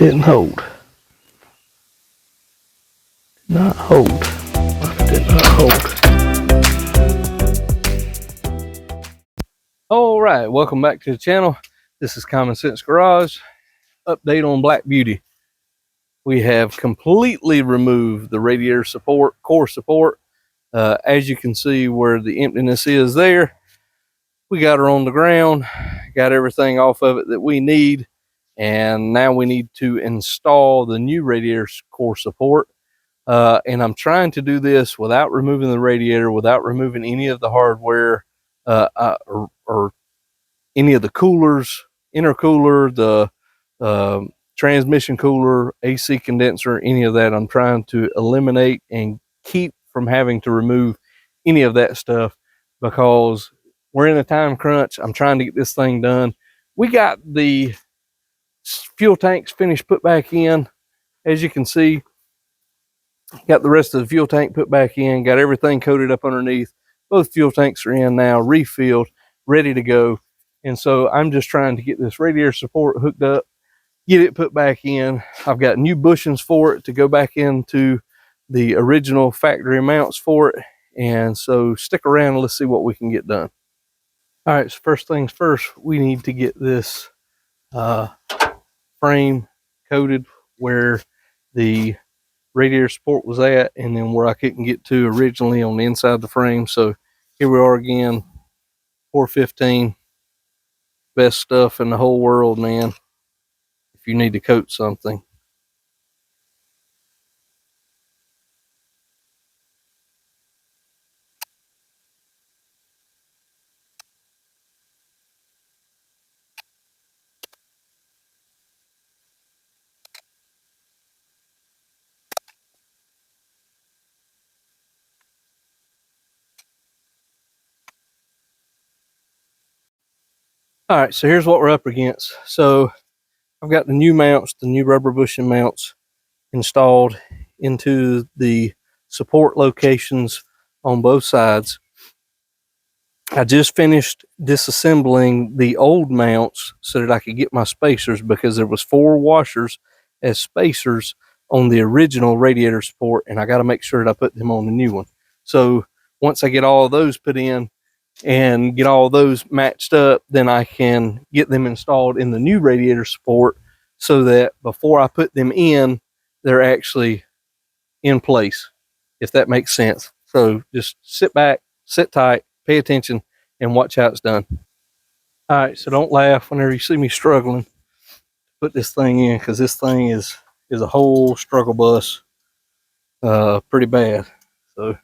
didn't hold. Did not hold. It did not hold. All right, welcome back to the channel. This is Common Sense Garage. Update on Black Beauty. We have completely removed the radiator support, core support. As you can see where the emptiness is there, we got her on the ground, got everything off of it that we need, and now we need to install the new radiator core support. And I'm trying to do this without removing the radiator, without removing any of the hardware, or any of the coolers, intercooler, the transmission cooler, AC condenser, any of that. I'm trying to eliminate and keep from having to remove any of that stuff because we're in a time crunch. I'm trying to get this thing done. We got the fuel tanks finished, put back in. As you can see, got the rest of the fuel tank put back in, got everything coated up underneath. Both fuel tanks are in now, refilled, ready to go. And so I'm just trying to get this radiator support hooked up, get it put back in. I've got new bushings for it to go back into the original factory mounts for it. And so stick around and let's see what we can get done. All right, so first things first, we need to get this frame coated where the radiator support was at, and then where I couldn't get to originally on the inside of the frame. So here we are again, 415, best stuff in the whole world, man, if you need to coat something. All right, so here's what we're up against. So I've got the new mounts, the new rubber bushing mounts installed into the support locations on both sides. I just finished disassembling the old mounts so that I could get my spacers, because there was 4 washers as spacers on the original radiator support, and I got to make sure that I put them on the new one. So once I get all of those put in and get all those matched up, then I can get them installed in the new radiator support so that before I put them in, they're actually in place, if that makes sense. So just sit back, sit tight, pay attention, and watch how it's done. All right, so don't laugh whenever you see me struggling to put this thing in, because this thing is a whole struggle bus, pretty bad. So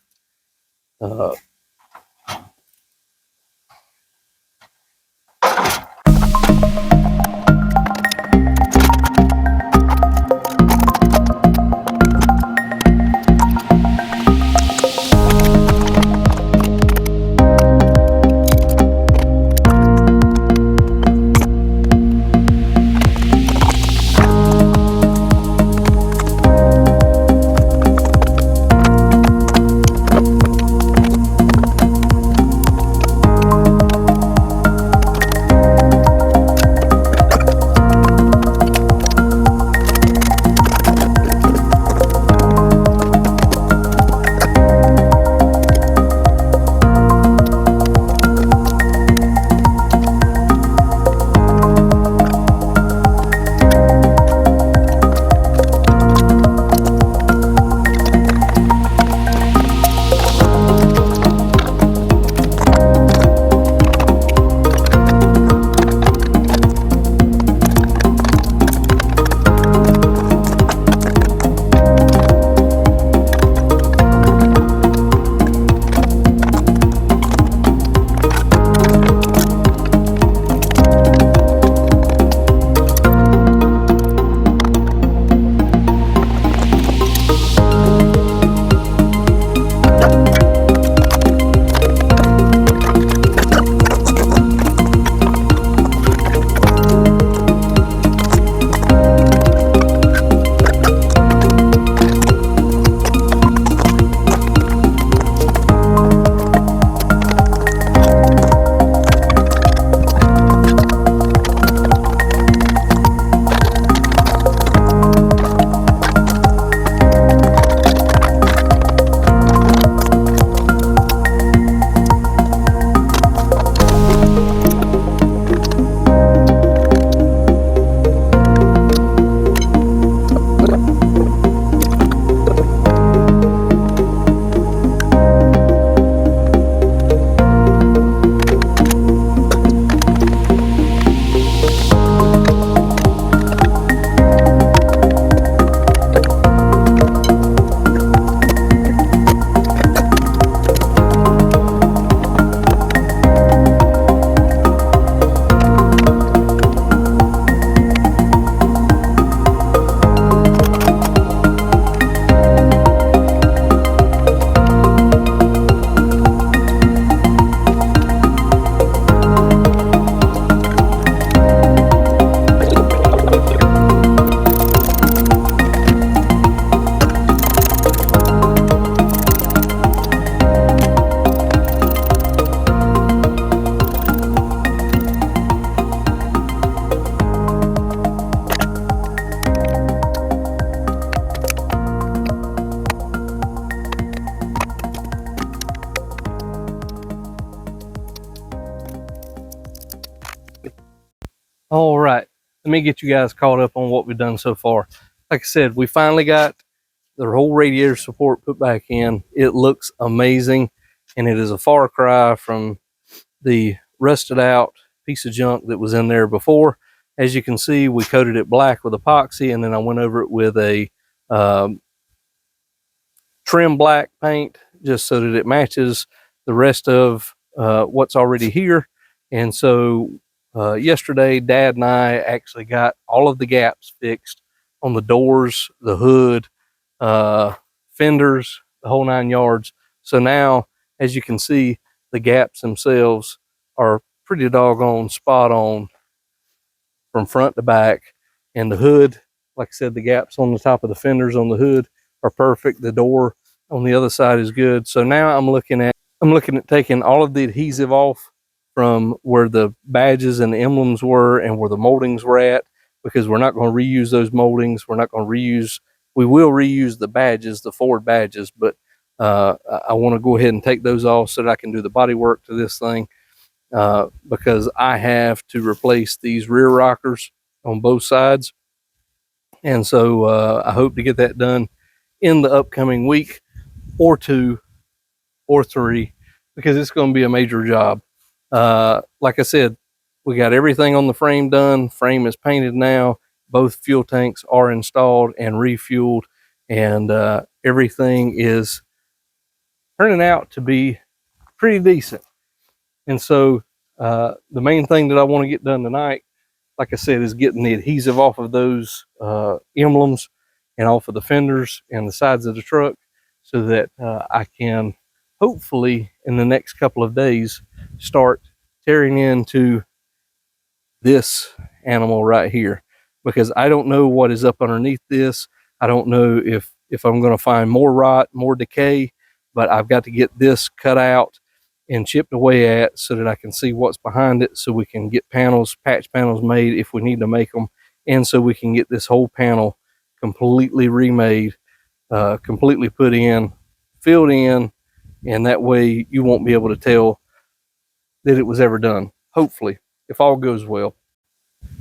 All right, let me get you guys caught up on what we've done so far. Like I said, we finally got the whole radiator support put back in. It looks amazing, and it is a far cry from the rusted out piece of junk that was in there before. As you can see, we coated it black with epoxy, and then I went over it with a trim black paint just so that it matches the rest of what's already here. And so yesterday, Dad and I actually got all of the gaps fixed on the doors, the hood, fenders, the whole 9 yards. So now, as you can see, the gaps themselves are pretty doggone spot on from front to back. And the hood, like I said, the gaps on the top of the fenders on the hood are perfect. The door on the other side is good. So now I'm looking at taking all of the adhesive off from where the badges and the emblems were and where the moldings were at, because we're not going to reuse those moldings. We're not going to reuse, we will reuse the badges, the Ford badges, but I want to go ahead and take those off so that I can do the body work to this thing, because I have to replace these rear rockers on both sides. And so I hope to get that done in the upcoming week or two or three, because it's going to be a major job. Like I said, we got everything on the frame done. Frame is painted now. Both fuel tanks are installed and refueled, and everything is turning out to be pretty decent. And so the main thing that I want to get done tonight, like I said, is getting the adhesive off of those emblems and off of the fenders and the sides of the truck, so that I can hopefully in the next couple of days start tearing into this animal right here, because I don't know what is up underneath this. I don't know if I'm going to find more rot, more decay, but I've got to get this cut out and chipped away at so that I can see what's behind it, so we can get panels, patch panels made if we need to make them, and so we can get this whole panel completely remade, completely put in, filled in, and that way you won't be able to tell that it was ever done, hopefully, if all goes well.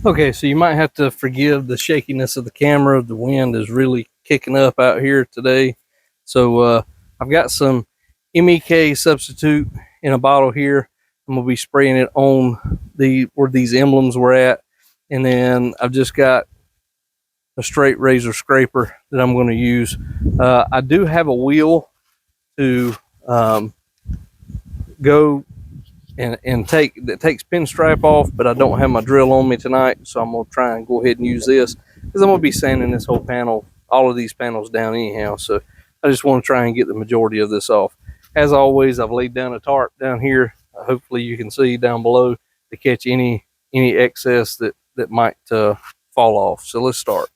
Okay, so you might have to forgive the shakiness of the camera. The wind is really kicking up out here today. So I've got some MEK substitute in a bottle here. I'm going to be spraying it on where these emblems were at. And then I've just got a straight razor scraper that I'm going to use. I do have a wheel to go and takes pinstripe off, but I don't have my drill on me tonight, so I'm going to try and go ahead and use this, because I'm going to be sanding this whole panel, all of these panels down anyhow. So I just want to try and get the majority of this off. As always, I've laid down a tarp down here. Hopefully you can see down below to catch any excess that might fall off. So let's start.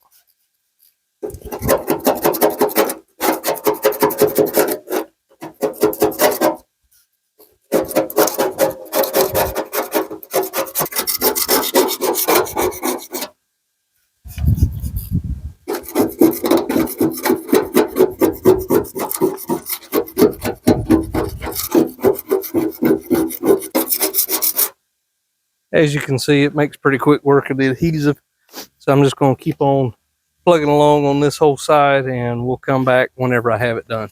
As you can see, it makes pretty quick work of the adhesive. So I'm just going to keep on plugging along on this whole side, and we'll come back whenever I have it done.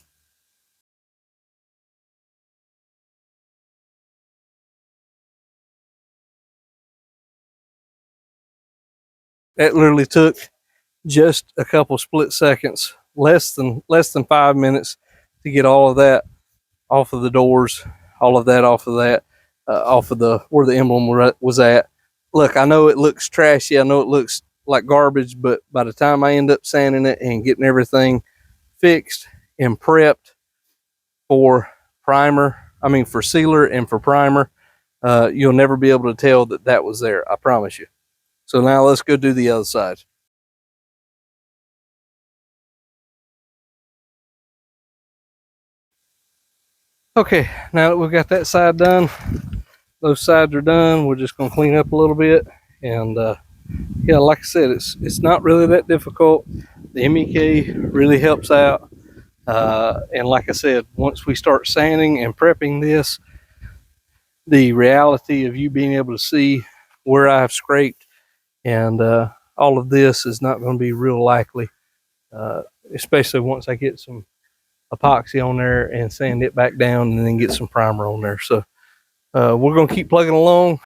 That literally took just a couple split seconds, less than 5 minutes, to get all of that off of the doors, all of that off of that, off of the where the emblem was at. Look, I know it looks trashy, I know it looks like garbage, but by the time I end up sanding it and getting everything fixed and prepped for for sealer and for primer, you'll never be able to tell that was there, I promise you. So now let's go do the other side. Okay, now that we've got that side done, those sides are done. We're just going to clean up a little bit, and yeah, like I said, it's not really that difficult. The MEK really helps out, and like I said, once we start sanding and prepping this, the reality of you being able to see where I've scraped and all of this is not going to be real likely, especially once I get some epoxy on there and sand it back down and then get some primer on there. So we're going to keep plugging along.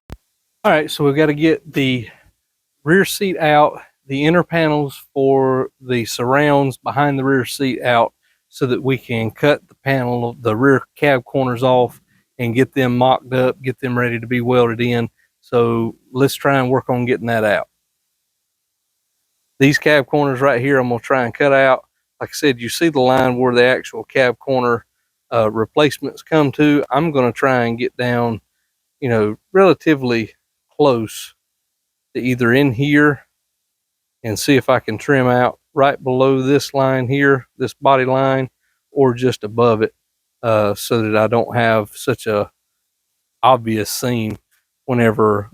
All right, so we've got to get the rear seat out, the inner panels for the surrounds behind the rear seat out, so that we can cut the panel, the rear cab corners off and get them mocked up, get them ready to be welded in. So let's try and work on getting that out. These cab corners right here, I'm going to try and cut out. Like I said, you see the line where the actual cab corner replacements come to. I'm going to try and get down, you know, relatively close to either in here and see if I can trim out right below this line here, this body line, or just above it, so that I don't have such a obvious seam whenever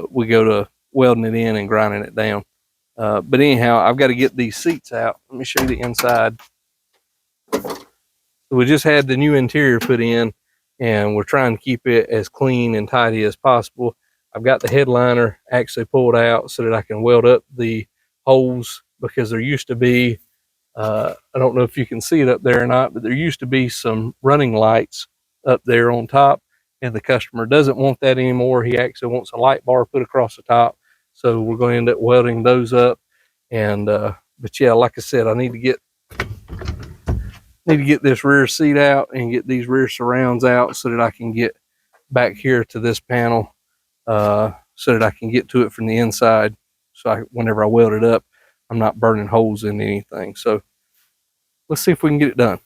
we go to welding it in and grinding it down. But anyhow, I've got to get these seats out. Let me show you the inside. So we just had the new interior put in, and we're trying to keep it as clean and tidy as possible. I've got the headliner actually pulled out so that I can weld up the holes, because there used to be, I don't know if you can see it up there or not, but there used to be some running lights up there on top, and the customer doesn't want that anymore. He actually wants a light bar put across the top. So we're going to end up welding those up. And but yeah, like I said, I need to get this rear seat out and get these rear surrounds out so that I can get back here to this panel, so that I can get to it from the inside. So whenever I weld it up, I'm not burning holes in anything. So let's see if we can get it done.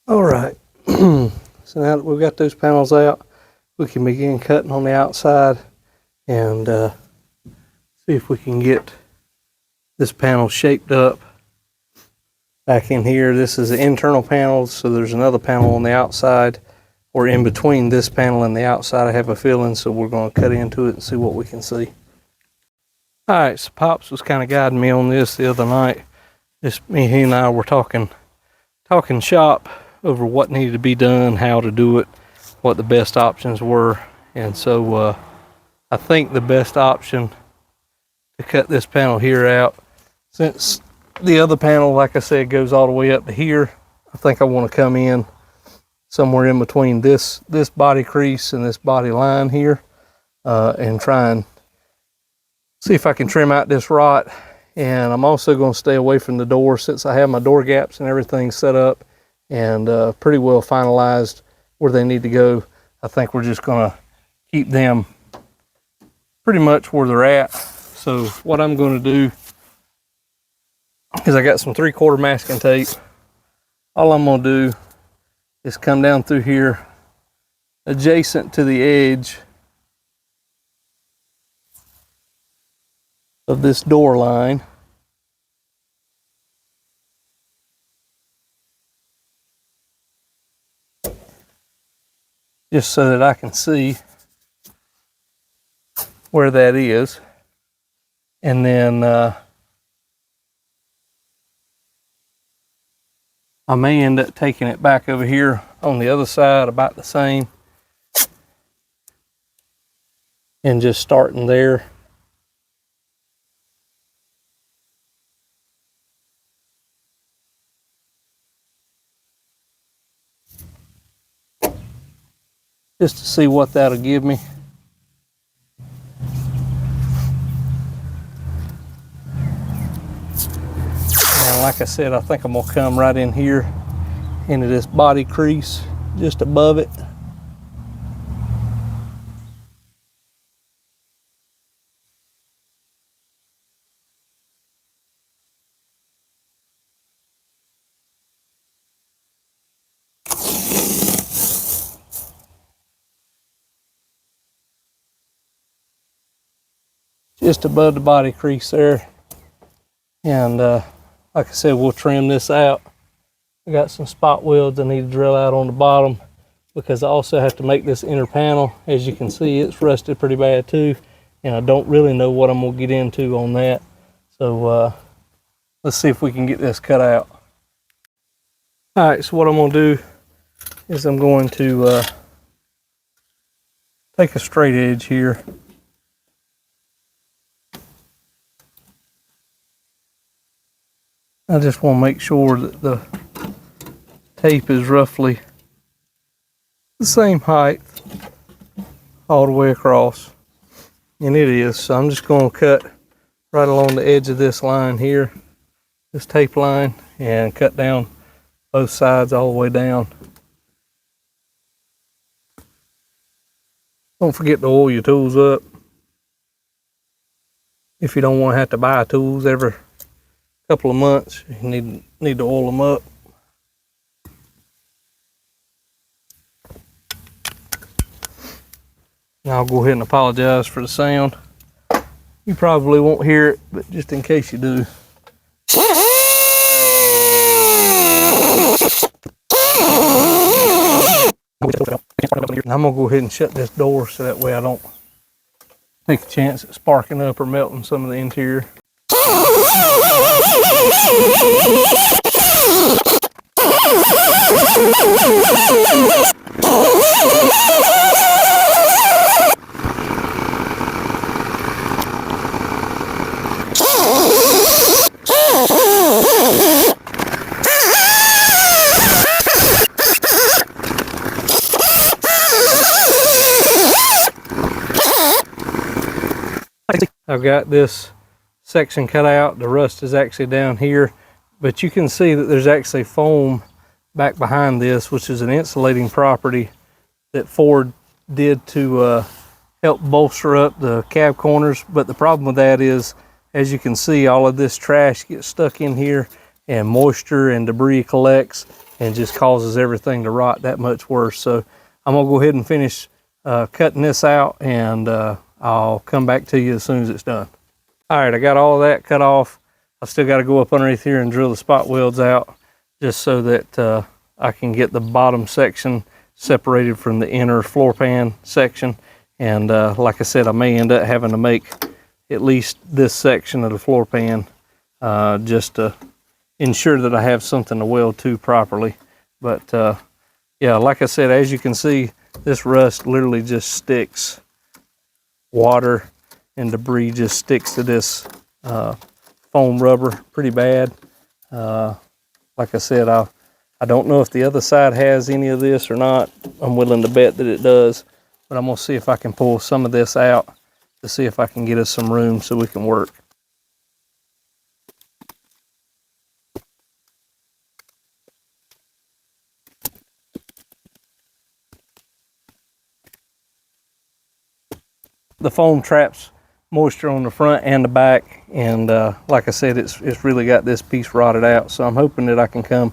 All right, so now that we've got those panels out, we can begin cutting on the outside and see if we can get this panel shaped up back in here. This is the internal panel, so there's another panel on the outside, or in between this panel and the outside, I have a feeling, so we're going to cut into it and see what we can see. All right, so Pops was kind of guiding me on this the other night. He and I were talking shop over what needed to be done, how to do it, what the best options were. And so I think the best option to cut this panel here out, since the other panel, like I said, goes all the way up to here, I think I want to come in somewhere in between this body crease and this body line here, and try and see if I can trim out this rot. And I'm also going to stay away from the door, since I have my door gaps and everything set up and pretty well finalized where they need to go. I think we're just going to keep them pretty much where they're at. So what I'm going to do is, I got some 3/4 masking tape. All I'm going to do is come down through here adjacent to the edge of this door line. just so that I can see where that is. And then I may end up taking it back over here on the other side about the same and just starting there. Just to see what that'll give me. And like I said, I think I'm gonna come right in here into this body crease just above it. Just above the body crease there. And like I said, we'll trim this out. I got some spot welds I need to drill out on the bottom because I also have to make this inner panel. As you can see, it's rusted pretty bad too, and I don't really know what I'm gonna get into on that. So let's see if we can get this cut out. All right, so what I'm gonna do is I'm going to take a straight edge here. I just want to make sure that the tape is roughly the same height all the way across, and it is. So I'm just going to cut right along the edge of this line here, this tape line, and cut down both sides all the way down. Don't forget to oil your tools up if you don't want to have to buy tools every couple of months. You need to oil them up. And I'll go ahead and apologize for the sound. You probably won't hear it, but just in case you do. I'm gonna go ahead and shut this door so that way I don't take a chance at sparking up or melting some of the interior. I've got this section cut out. The rust is actually down here, but you can see that there's actually foam back behind this, which is an insulating property that Ford did to help bolster up the cab corners. But the problem with that is, as you can see, all of this trash gets stuck in here and moisture and debris collects and just causes everything to rot that much worse. So I'm gonna go ahead and finish cutting this out, and I'll come back to you as soon as it's done. All right, I got all of that cut off. I still got to go up underneath here and drill the spot welds out just so that I can get the bottom section separated from the inner floor pan section. And like I said, I may end up having to make at least this section of the floor pan just to ensure that I have something to weld to properly. But yeah, like I said, as you can see, this rust literally just sticks. Water and debris just sticks to this foam rubber pretty bad. Like I said, I don't know if the other side has any of this or not. I'm willing to bet that it does, but I'm gonna see if I can pull some of this out to see if I can get us some room so we can work. The foam traps moisture on the front and the back, and like I said, it's really got this piece rotted out. So I'm hoping that I can come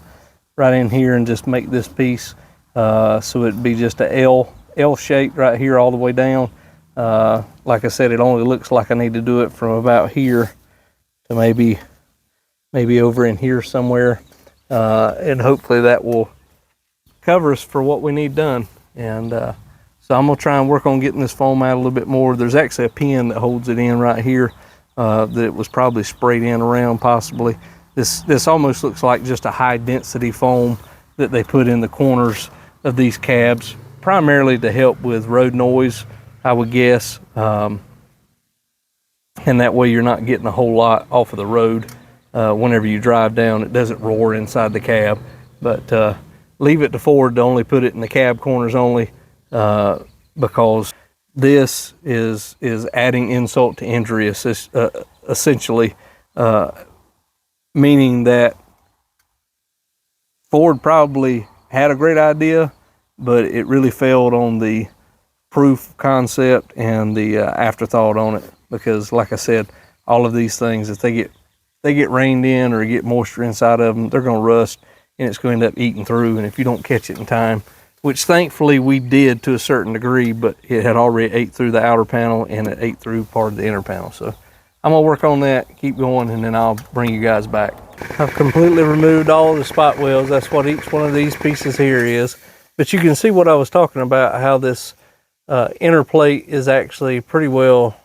right in here and just make this piece so it'd be just a L shape right here all the way down. Like I said, it only looks like I need to do it from about here to maybe over in here somewhere, and hopefully that will cover us for what we need done. And So I'm gonna try and work on getting this foam out a little bit more. There's actually a pin that holds it in right here that was probably sprayed in around possibly. This almost looks like just a high density foam that they put in the corners of these cabs, primarily to help with road noise, I would guess. And that way you're not getting a whole lot off of the road whenever you drive down. It doesn't roar inside the cab. But leave it to Ford to only put it in the cab corners only, because this is adding insult to injury, essentially, meaning that Ford probably had a great idea, but it really failed on the proof concept and the afterthought on it. Because like I said, all of these things, if they get rained in or get moisture inside of them, they're going to rust and it's going to end up eating through. And if you don't catch it in time, which thankfully we did to a certain degree, but it had already ate through the outer panel and it ate through part of the inner panel. So I'm gonna work on that, keep going, and then I'll bring you guys back. I've completely removed all of the spot welds. That's what each one of these pieces here is. But you can see what I was talking about, how this inner plate is actually pretty well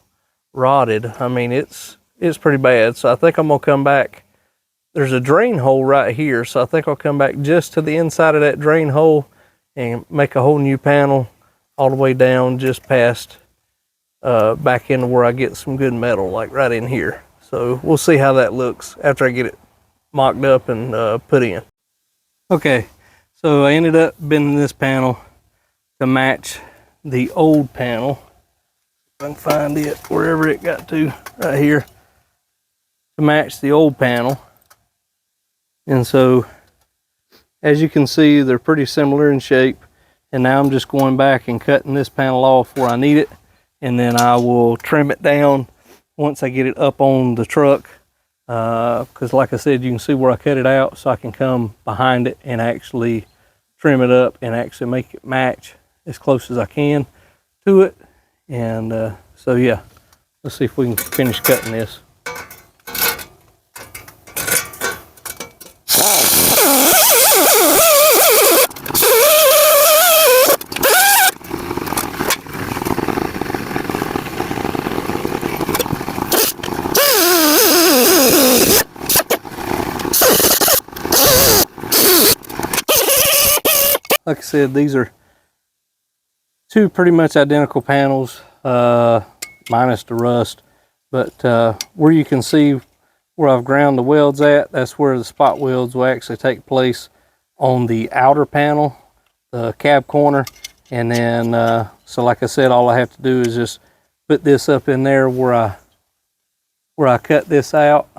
rotted. I mean, it's pretty bad. So I think I'm gonna come back. There's a drain hole right here, so I think I'll come back just to the inside of that drain hole and make a whole new panel all the way down just past back into where I get some good metal, like right in here. So we'll see how that looks after I get it mocked up and put in. Okay, so I ended up bending this panel to match the old panel. If I can find it wherever it got to, right here, to match the old panel. And so as you can see, they're pretty similar in shape. And now I'm just going back and cutting this panel off where I need it, and then I will trim it down once I get it up on the truck, because like I said, you can see where I cut it out, so I can come behind it and actually trim it up and actually make it match as close as I can to it. And so yeah, let's see if we can finish cutting this. Like I said, these are two pretty much identical panels, minus the rust. But where you can see where I've ground the welds at, that's where the spot welds will actually take place on the outer panel, the cab corner. And then, so like I said, all I have to do is just put this up in there where I cut this out.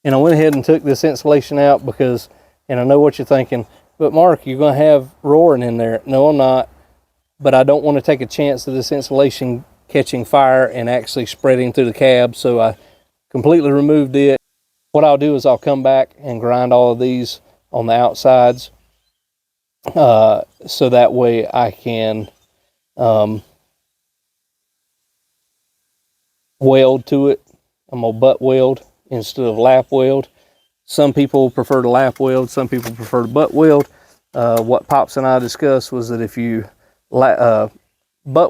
And I went ahead and took this insulation out because, and I know what you're thinking, but Mark, you're gonna have roaring in there. No, I'm not, but I don't want to take a chance of this insulation catching fire and actually spreading through the cab, so I completely removed it. What I'll do is I'll come back and grind all of these on the outsides, so that way I can weld to it. I'm gonna butt weld instead of lap weld. Some people prefer to lap weld, some people prefer to butt weld. What Pops and I discussed was that if you butt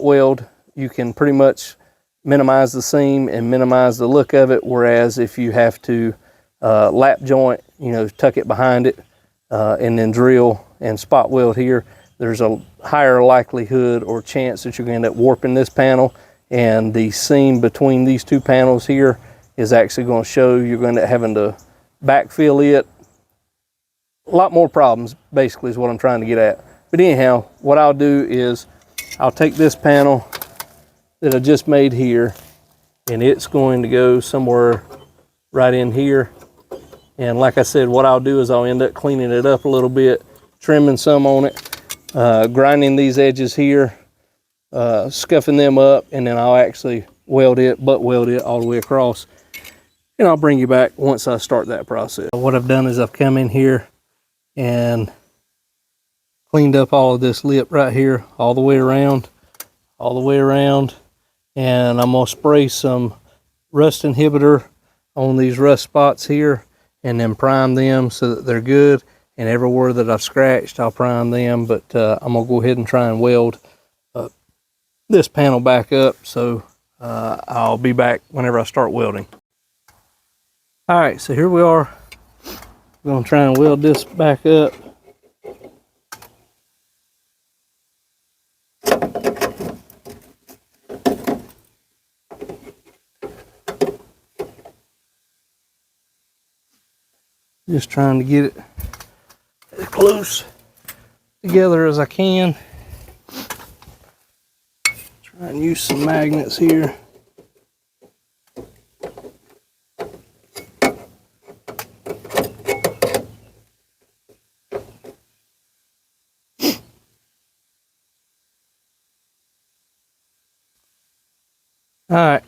weld, you can pretty much minimize the seam and minimize the look of it, whereas if you have to lap joint, you know, tuck it behind it and then drill and spot weld here, there's a higher likelihood or chance that you're going to end up warping this panel, and the seam between these two panels here is actually going to show. You're going to end up having to backfill it. A lot more problems, basically, is what I'm trying to get at. But anyhow, what I'll do is I'll take this panel that I just made here, and it's going to go somewhere right in here. And like I said, what I'll do is I'll end up cleaning it up a little bit, trimming some on it, grinding these edges here, scuffing them up, and then I'll actually butt weld it all the way across. And I'll bring you back once I start that process. What I've done is I've come in here and cleaned up all of this lip right here, all the way around, and I'm gonna spray some rust inhibitor on these rust spots here, and then prime them so that they're good. And everywhere that I've scratched, I'll prime them. But I'm gonna go ahead and try and weld this panel back up, so I'll be back whenever I start welding. All right, so here we are. We're gonna try and weld this back up. Just trying to get it as close together as I can. Try and use some magnets here. All right.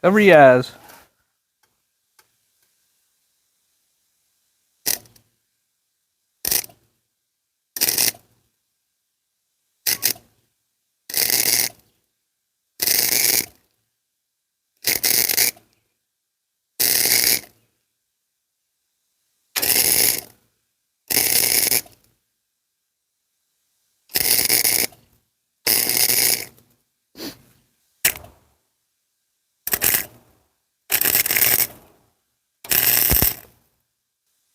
Cover your eyes.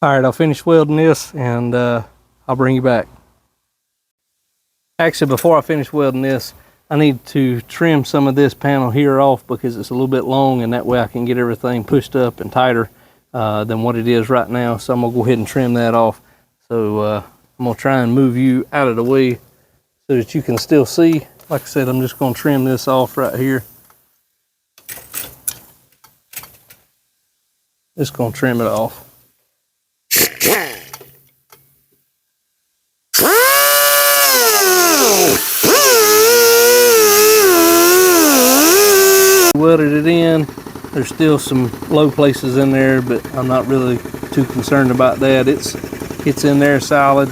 All right, I'll finish welding this and I'll bring you back. Actually, before I finish welding this, I need to trim some of this panel here off because it's a little bit long, and that way I can get everything pushed up and tighter than what it is right now. So I'm gonna go ahead and trim that off. So I'm gonna try and move you out of the way so that you can still see. Like I said, I'm just gonna trim this off right here. Just gonna trim it off. Welded it in. There's still some low places in there, but I'm not really too concerned about that. It's in there solid.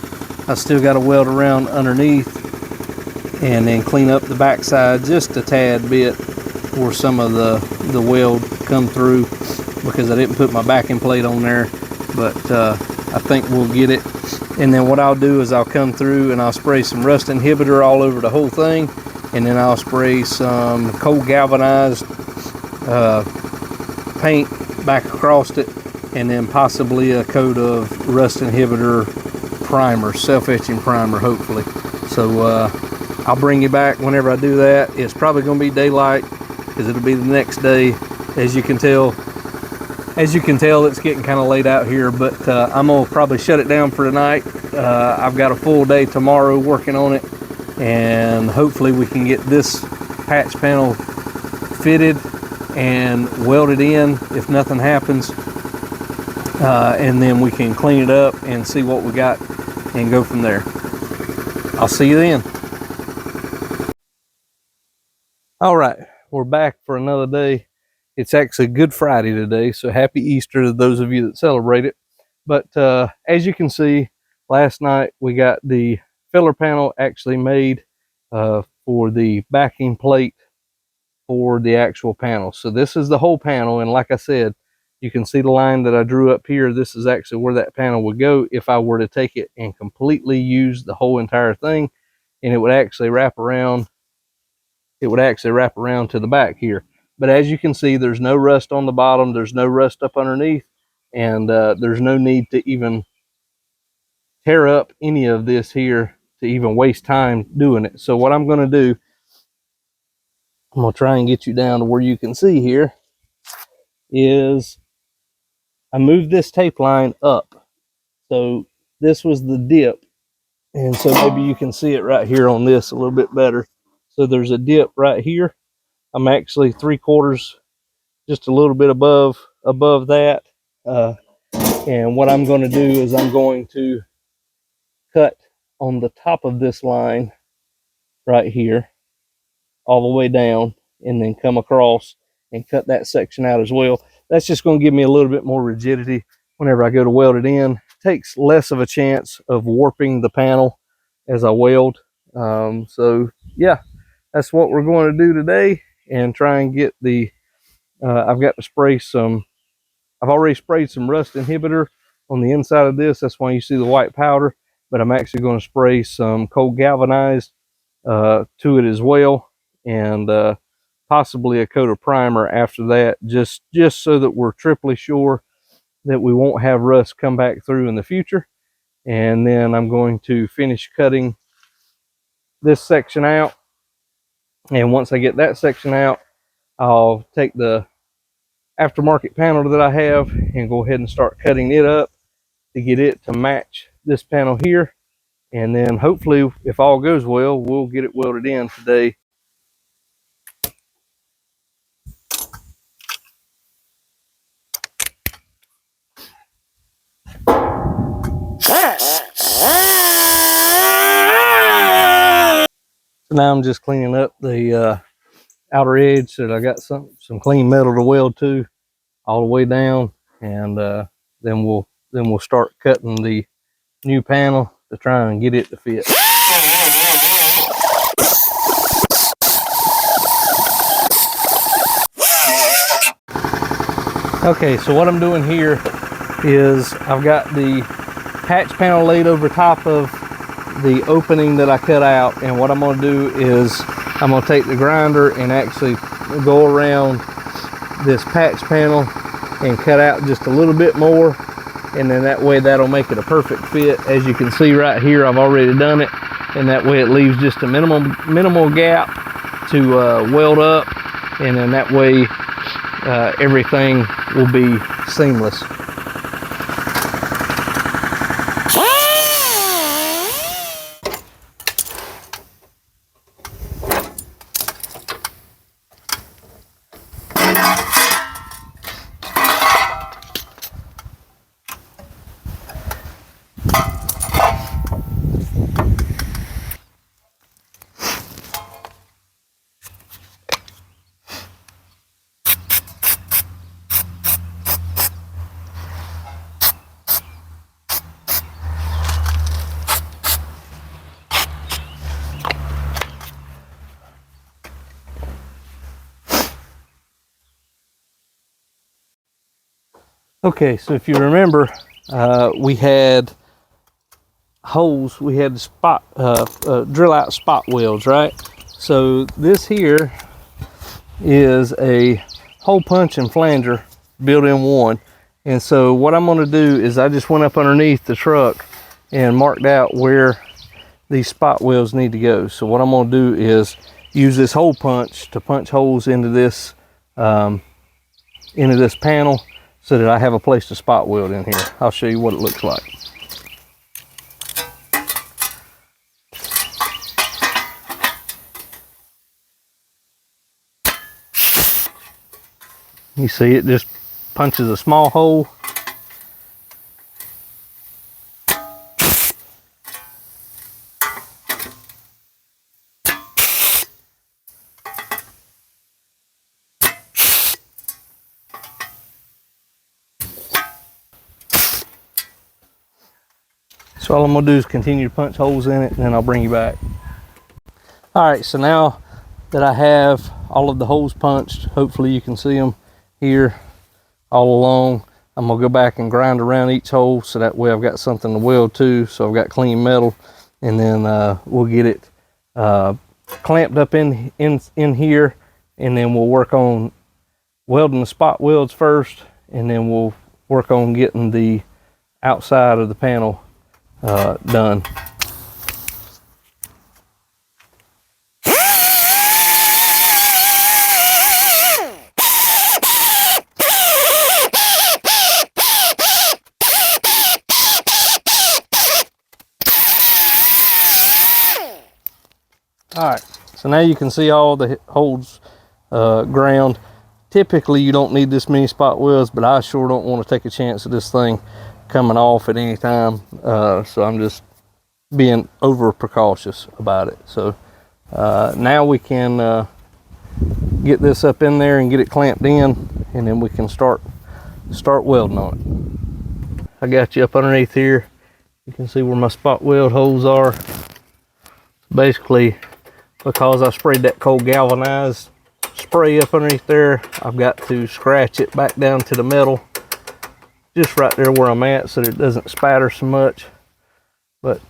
I still got to weld around underneath and then clean up the backside just a tad bit where some of the weld come through, because I didn't put my backing plate on there, but I think we'll get it. And then what I'll do is I'll come through and I'll spray some rust inhibitor all over the whole thing, and then I'll spray some cold galvanized paint back across it, and then possibly a coat of rust inhibitor primer, self-etching primer, hopefully. So I'll bring you back whenever I do that. It's probably going to be daylight because it'll be the next day. As you can tell, it's getting kind of late out here, but I'm gonna probably shut it down for tonight. I've got a full day tomorrow working on it, and hopefully we can get this patch panel fitted and welded in if nothing happens, and then we can clean it up and see what we got and go from there. I'll see you then. All right, we're back for another day. It's actually Good Friday today, so happy Easter to those of you that celebrate it. But as you can see, last night we got the filler panel actually made for the backing plate for the actual panel. So this is the whole panel, and like I said, you can see the line that I drew up here. This is actually where that panel would go if I were to take it and completely use the whole entire thing, and it would actually wrap around. It would actually wrap around to the back here. But as you can see, there's no rust on the bottom, there's no rust up underneath, and there's no need to even tear up any of this here to even waste time doing it. So what I'm going to do, I'm going to try and get you down to where you can see here, is I moved this tape line up. So this was the dip, and so maybe you can see it right here on this a little bit better. So there's a dip right here. I'm actually 3/4, just a little bit above that, and what I'm going to do is I'm going to cut on the top of this line right here all the way down, and then come across and cut that section out as well. That's just going to give me a little bit more rigidity whenever I go to weld it in. Takes less of a chance of warping the panel as I weld. So yeah, that's what we're going to do today, and try and get the I've got to spray some, I've already sprayed some rust inhibitor on the inside of this. That's why you see the white powder, but I'm actually going to spray some cold galvanized to it as well, and possibly a coat of primer after that, just so that we're triply sure that we won't have rust come back through in the future. And then I'm going to finish cutting this section out, and once I get that section out, I'll take the aftermarket panel that I have and go ahead and start cutting it up to get it to match this panel here. And then hopefully, if all goes well, we'll get it welded in today. So now I'm just cleaning up the outer edge so that I got some clean metal to weld to all the way down, and then we'll start cutting the new panel to try and get it to fit. Okay, so what I'm doing here is I've got the patch panel laid over top of the opening that I cut out, and what I'm going to do is I'm going to take the grinder and actually go around this patch panel and cut out just a little bit more, and then that way that'll make it a perfect fit. As you can see right here, I've already done it, and that way it leaves just a minimal gap to weld up, and then that way everything will be seamless. Okay, so if you remember, we had holes, we had spot drill out spot welds, right? So this here is a hole punch and flanger built in one. And so what I'm going to do is I just went up underneath the truck and marked out where these spot welds need to go. So what I'm going to do is use this hole punch to punch holes into this panel, so that I have a place to spot weld in here. I'll show you what it looks like. You see, it just punches a small hole. So all I'm gonna do is continue to punch holes in it, and then I'll bring you back. All right, so now that I have all of the holes punched, hopefully you can see them here all along, I'm gonna go back and grind around each hole so that way I've got something to weld to, so I've got clean metal, and then we'll get it clamped up in here, and then we'll work on welding the spot welds first, and then we'll work on getting the outside of the panel done. All right, so now you can see all the holes ground. Typically you don't need this many spot welds, but I sure don't want to take a chance of this thing coming off at any time, so I'm just being over precautious about it. So now we can get this up in there and get it clamped in, and then we can start welding on it. I got you up underneath here. You can see where my spot weld holes are. Basically, because I sprayed that cold galvanized spray up underneath there, I've got to scratch it back down to the metal just right there where I'm at so that it doesn't spatter so much. But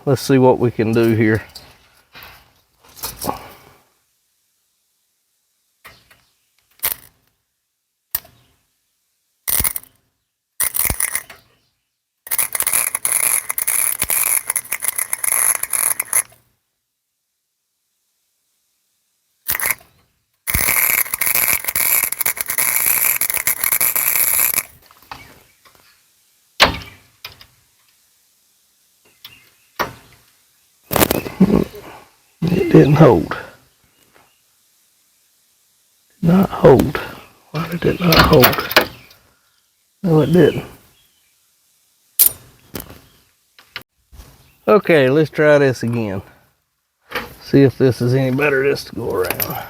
let's see what we can do here. It didn't hold. Did not hold. Why did it not hold? No, it didn't. Okay, let's try this again. See if this is any better this to go around.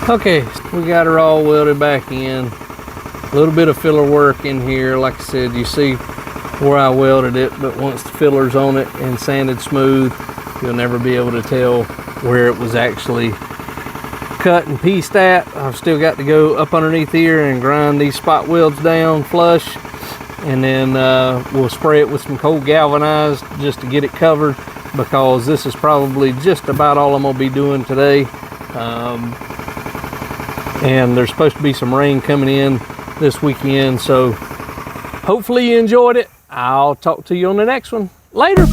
Okay, we got her all welded back in. A little bit of filler work in here. Like I said, you see where I welded it, but once the filler's on it and sanded smooth, you'll never be able to tell where it was actually cut and pieced at. I've still got to go up underneath here and grind these spot welds down flush, and then we'll spray it with some cold galvanized just to get it covered, because this is probably just about all I'm gonna be doing today. And there's supposed to be some rain coming in this weekend, so hopefully you enjoyed it. I'll talk to you on the next one. Later.